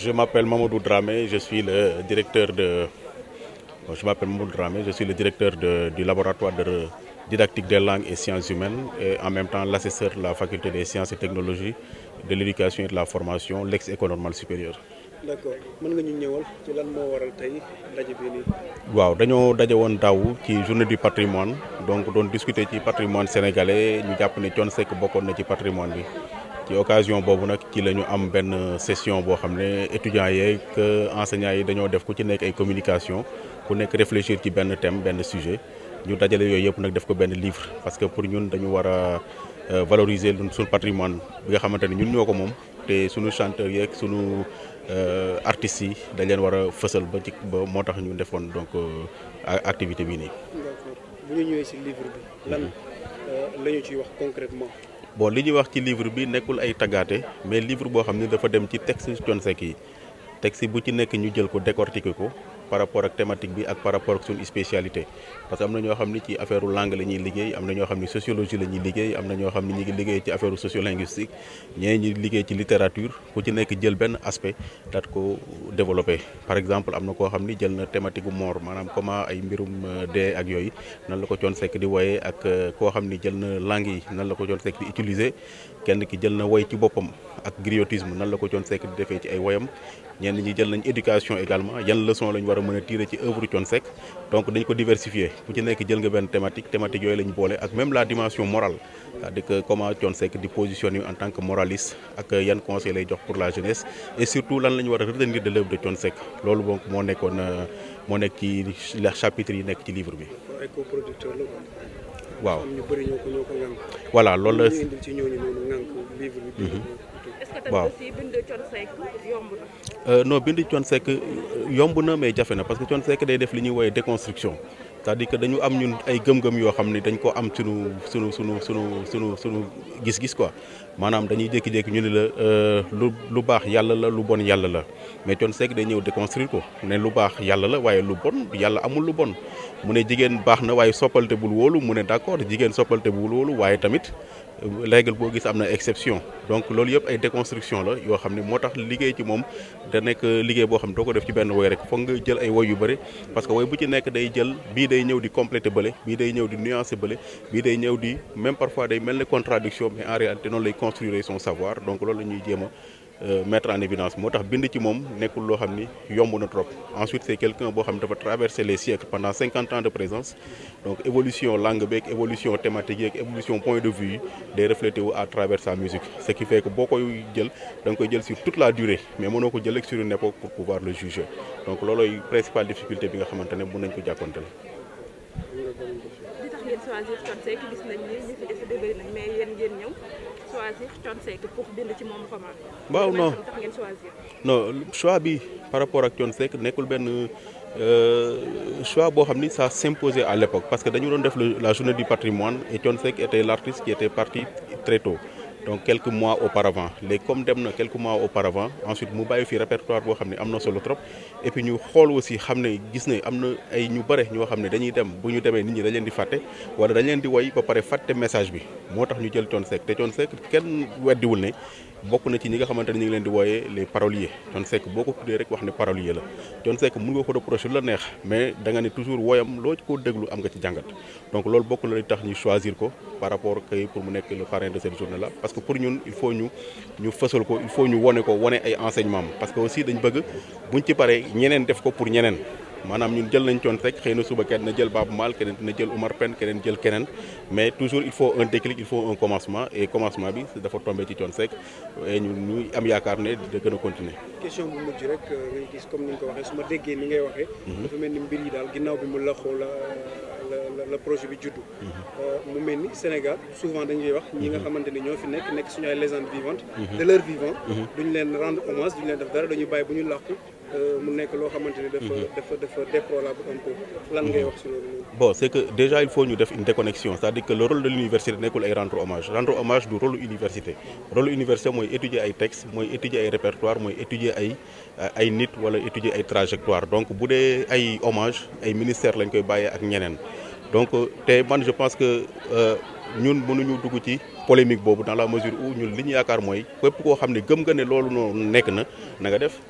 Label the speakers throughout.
Speaker 1: Je m'appelle Mamadou Dramé, je suis le directeur de... Bon, je m'appelle Mamadou Dramé, je suis le directeur du laboratoire de didactique des langues et sciences humaines et en même temps l'assesseur de la faculté des sciences et technologies, de l'éducation et de la formation, l'ex-école normale supérieure.
Speaker 2: D'accord mën nga ñu ñëwal ci lan moo waral tey ndaje bi nii.
Speaker 1: waaw dañoo daje woon daaw ci journée du patrimoine donc doon discuter ci patrimoine sénégalais ñu jàpp ne Thione Seck bokkoon na ci patrimoine bi ci occasion boobu nag ci la ñu am benn session boo xam ne étudiants yeeg enseignants yi dañoo def ku ci nekk ay communication ku nekk réfléchir ci benn thème benn sujet ñu dajale yooyu yëpp nag def ko benn livre parce que pour ñun dañu war a valoriser suñu patrimoine bi nga xamante ne ñun ñoo ko moom te suñu chanteurs yeeg suñu artistes yi dañ leen war a fësal ba moo tax ñu defoon donc activité bii nii.
Speaker 2: D'accord bu ñu ñëwee ci livre bi lan la ñu ciy wax concrètement.
Speaker 1: bon li ñuy wax ci livre bi nekkul ay taggaate mais livre boo xam ne dafa dem ci texte Thione Seck yi texte bu ci nekk ñu jël ko décortiquer ko par rapport ak thématique bi ak par rapport ak suñu spécialité parce que am na ñoo xam ne ci affaire langue la ñuy liggéey am na ñoo xam ne sociologie la ñuy liggéey am na ñoo xam ne ñi ngi liggéey ci affaire sociolinguistique ñee ñi liggéey ci littérature ku ci nekk jël benn aspect daat ko développé par exemple am na koo xam ni jël na thématique bu mort maanaam comment ay mbirum dee ak yooyu nan la ko Thione Seck di woyee ak koo xam ni jël na langue yi nan la ko Thione Seck di utiliser kenn ki jël na woy ci boppam ak griotisme nan la ko Thione Seck di defee ci ay woyam ñenn ñi jël nañ éducation également yan leçon lañ war a mën a tirer ci œuvre Thione Seck donc dañ ko diversifier ku ci nekk jël nga benn thématique yooyu lañ boole ak même la dimension morale c'est-à-dire que comment Thione Seck di positionner en tant que moraliste ak yan conseil lay jox pour la jeunesse et surtout lan la ñu war a retenir de l'œuvre de Thione Seck loolu donc moo nekk ci les chapitres yi nekk ci livre bi.
Speaker 2: ay coproducteur la
Speaker 1: waaw
Speaker 2: am ñu bëri ñoo ko ŋànk.
Speaker 1: voilà loolu la.
Speaker 2: ñu indil ci ñooñu noonu ŋànk livre bi.
Speaker 3: est-ce que tamit
Speaker 1: waaw
Speaker 3: aussi bind Thione Seck yomb na.
Speaker 1: non bind Thione Seck yomb na mais jafe na parce que Thione Seck day def li ñuy woowee déconstruction c'est-à-dire que dañu am ñun ay gëm-gëm yoo xam ne dañ ko am sunu gis-gis quoi maanaam dañuy jékki-jékki ñu ne la lu baax yàlla la lu bon yàlla la mais Thione Seck day ñëw déconstruire ko ne lu baax yàlla la waaye lu bon yàlla amul lu bon mu ne jigéen baax na waaye soppalte bul wóolu mu ne d'accord jigéen soppalte bul wóolu waaye tamit règle boo gis am na exception donc loolu yëpp ay déconstruction la yoo xam ne moo tax liggéey ci moom da nekk liggéey boo xam ne doo ko def ci benn woy rek foog nga jël ay woy yu bëri parce que woy bu ci nekk day jël bii day ñëw di compléter bële bii day ñëw di nuancer bële bii day ñëw di même parfois day mel ne contradiction mais en réalité noonu lay construire son savoir donc loolu la ñuy jéem a mettre en évidence moo tax bind ci moom nekkul loo xam ni yomb na trop ensuite c'est quelqu'un boo xam ne dafa traverser les siècles pendant 50 ans de présence donc évolution langue beeg évolution thématique yeeg évolution point de vue yi day refléter wu à travers sa musique ce qui fait que boo koy jël da nga koy jël sur toute la durée mais mënoo ko jël sur une époque pour pouvoir le juger donc loolooy principale difficulté bi nga xamante ne mën nañ ko jàkkonteel.
Speaker 3: li tax ngeen choisir Thione Seck gis nañ ni ñu fi décidé bëri nañ mais yéen ngeen ñëw choisir Thione Seck pour bind ci moom roman.
Speaker 1: waaw non
Speaker 3: tax ngeen choisir.
Speaker 1: non choix bi par rapport ak Thione Seck nekkul benn choix boo xam ni ça s'imposait à l'époque parce que dañu doon def la journée du patrimoine et Thione Seck était l'artiste qui était parti très tôt donc quelques mois auparavant léegi comme dem na quelques mois auparavant ensuite mu bàyyi fi répertoire boo xam ne am na solo trop et puis ñu xool aussi xam ne gis ne am na ay ñu bare ñoo xam ne dañuy dem bu ñu demee nit ñi dañ leen di fàtte wala dañ leen di woy ba pare fàtte message bi moo tax ñu jël Thione Seck te Thione Seck kenn weddiwul ne bokk na ci ñi nga xamante ne ñu ngi leen di wooyee les paroliers Thione Seck boo ko tuddee rek wax ne parolier la Thione Seck mun nga ko reprocher la neex mais da nga ne toujours wooyam loo ci ko déglu am nga ci jàngat donc loolu bokk na li tax ñu choisir ko par rapport kay pour mu nekk le parrain de cette journée là parce que pour ñun il faut ñu fësal ko il faut ñu wone ko wone ay enseignements parce que aussi dañ bëgg buñ ci paree ñeneen def ko pour ñeneen maanaam ñun jël nañ Thione Seck xëy na suba kenn na jël Baaba Maal keneen na jël Omar Pène keneen jël keneen mais toujours il faut un déclic il faut un commencement et commencement bi dafa tombé ci Thione Seck et ñu am yaakaar ne da gën a continuer.
Speaker 2: question bu mujj rek ngay gis comme ni nga ko waxee su ma déggee ni ngay waxee. dafa mel ni mbir yi daal ginnaaw bi mu laxoo la projet bi juddu. mu mel ni Sénégal souvent dañuy wax ñi nga xamante ni ñoo fi nekk suñu ay légendes vivantes. de leur vivant. duñ leen rendre hommage duñ leen def dara dañuy bàyyi bu ñu làqu mu nekk loo xamante ni dafa déplorable un peu lan ngay wax si loolu.
Speaker 1: bon c'est que déjà il faut ñu def une déconnexion c'est-à-dire que le rôle de l'université nekkul ay rendre hommage du rôle université mooy étudier ay textes mooy étudier ay répertoire mooy étudier ay nit wala étudier ay trajectoire donc bu dee ay hommage ay ministère lañ koy bàyyee ak ñeneen donc te man je pense que ñun mënuñu dugg ci polémique boobu dans la mesure où ñun li ñu yaakaar mooy képp koo xam ne gëm nga ne loolu noonu nekk na nga def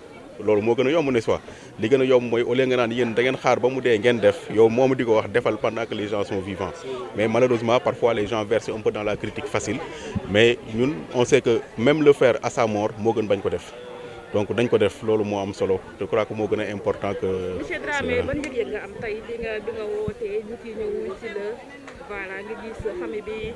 Speaker 1: loolu moo gën a yomb n'est-ce pas li gën a yomb mooy au lieu nga naan yéen da ngeen xaar ba mu dee ngeen def yow moomu di ko wax defal pendant que les gens sont vivants mais malheureusement parfois les gens versent un peu dans la critique facile mais ñun on sait que même le faire à sa mort moo gën bañ ko def donc dañ ko def loolu moo am solo je crois que moo gën a important que.
Speaker 3: monsieur Dramé ban yëg-yëg nga am tey bi nga wootee nit yi ñëw wuy si la voilà nga gis famille bi.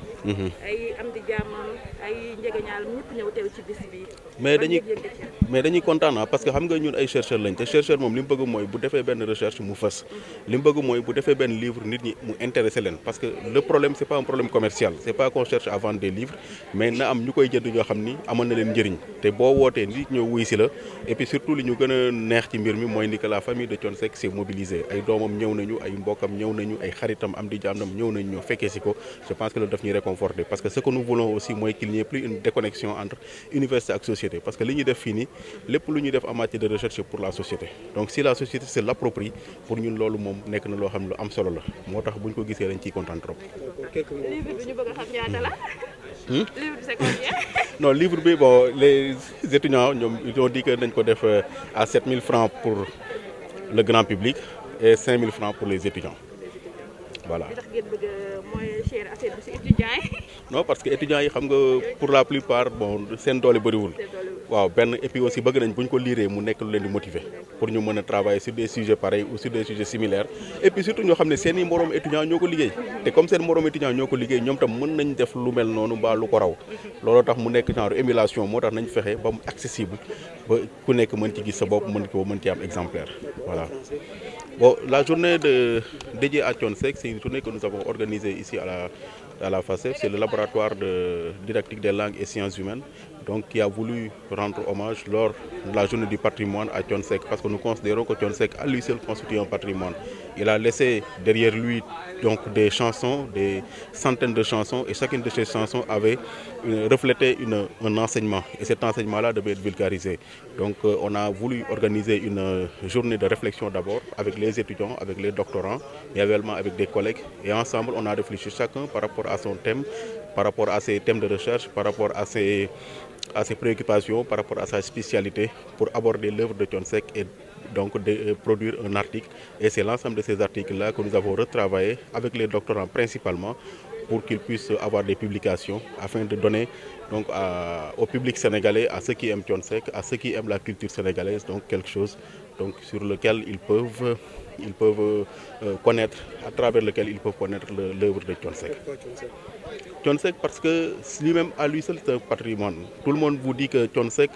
Speaker 3: ay am di jàmmam ay njegeñaal ñëpp ñëw teew ci bis bi.
Speaker 1: mais dañuy kontaan parce que xam nga ñun ay chercheurs lañ te chercheur moom li mu bëgg mooy bu defee benn recherche mu fës li mu bëgg mooy bu defee benn livre nit ñi mu intéressé leen parce que le problème c'est pas un problème commercial c'est pas qu'on cherche à vendre des livres mais na am ñu koy jënd ñoo xam ni amal na leen njëriñ te boo wootee nit ñëw wuy si la et puis surtout li ñu gën a neex ci mbir mi mooy ni que la famille de Thione Seck s'est mobilisée ay doomam ñëw nañu ay mbokkam ñëw nañu ay xaritam am di jàmmam ñëw nañu ñoo fekkee si ko je pense que loolu daf ñuy réconforter parce que ce que nous voulons aussi mooy qu'il n'y ait plus une déconnexion entre université ak société parce que li ñuy def fii nii lépp lu ñuy def en matière de recherche pour la société donc si la société se l'approprie pour ñun loolu moom nekk na loo xam ne lu am solo la moo tax bu ñu ko gisee dañ ciy kontaan trop.
Speaker 3: livre bi ñu bëgg a xam ñaata la. livre bi c'est combien.
Speaker 1: non livre bi bon les étudiants ñoom ils ont dit que dañ ko def à 7000 francs pour le grand public et 5000 francs pour les étudiants voilà.
Speaker 3: li tax ngeen bëgg mooy cher affaire bi ci étudiants yi.
Speaker 1: non parce que étudiants yi xam nga pour la plupart bon seen doole bëriwul. waaw benn et puis aussi bëgg nañ bu ñu ko liiree mu nekk lu leen di motiver pour ñu mën a travailler sur des sujets pareils ou sur des sujets similaires et puis surtout ñoo xam ne seen i moroom étudiants ñoo ko liggéey te comme seen moroom étudiants ñoo ko liggéey ñoom tam mën nañ def lu mel noonu mbaa lu ko raw looloo tax mu nekk genre émulation moo tax nañ fexe ba mu accessible ba ku nekk mën ci gis sa bopp mën ci am exemplaire voilà. Bon, la journée dédiée à Thione Seck, c'est une journée que nous avons organisée ici à la FACEF, c'est le laboratoire de didactique des langues et sciences humaines, donc qui a voulu rendre hommage lors de la journée du patrimoine à Thione Seck, parce que nous considérons que Thione Seck à lui seul constitue un patrimoine. Il a laissé derrière lui donc des chansons, des centaines de chansons, et chacune de ces chansons avait reflété un enseignement, et cet enseignement-là devait être vulgarisé. Donc on a voulu organiser une journée de réflexion d'abord avec les étudiants, avec les doctorants, et également avec des collègues, et ensemble on a réfléchi chacun par rapport à son thème, par rapport à ses thèmes de recherche, par rapport à ses préoccupations, par rapport à sa spécialité, pour aborder l'œuvre de Thione Seck et donc de produire un article. Et c'est l'ensemble de ces articles-là que nous avons retravaillé avec les doctorants principalement pour qu'ils puissent avoir des publications afin de donner donc au public sénégalais, à ceux qui aiment Thione Seck, à ceux qui aiment la culture sénégalaise, donc quelque chose donc, sur lequel ils peuvent connaître, à travers lequel ils peuvent connaître l'œuvre de Thione Seck. Thione Seck parce que lui-même à lui seul c'est un patrimoine. Tout le monde vous dit que Thione Seck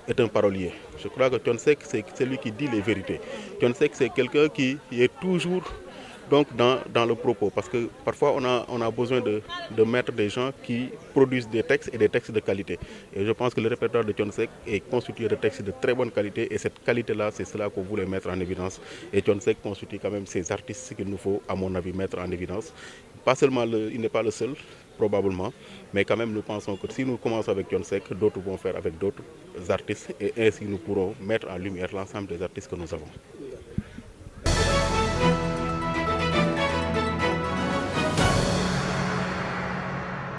Speaker 1: est un parolier. Je crois que Thione Seck c'est celui qui dit les vérités. Thione Seck c'est quelqu'un qui est toujours donc dans le propos parce que parfois on a besoin de mettre des gens qui produisent des textes et des textes de qualité. Et je pense que le répertoire de Thione Seck est constitué de textes de très bonne qualité et cette qualité-là, c'est cela qu'on voulait mettre en évidence. Et Thione Seck constitue quand même ces artistes qu'il nous faut, à mon avis, mettre en évidence. Pas seulement il n'est pas le seul, probablement, mais quand même nous pensons que si nous commençons avec Thione Seck, d'autres vont faire avec d'autres artistes et ainsi nous pourrons mettre en lumière l'ensemble des artistes que nous avons.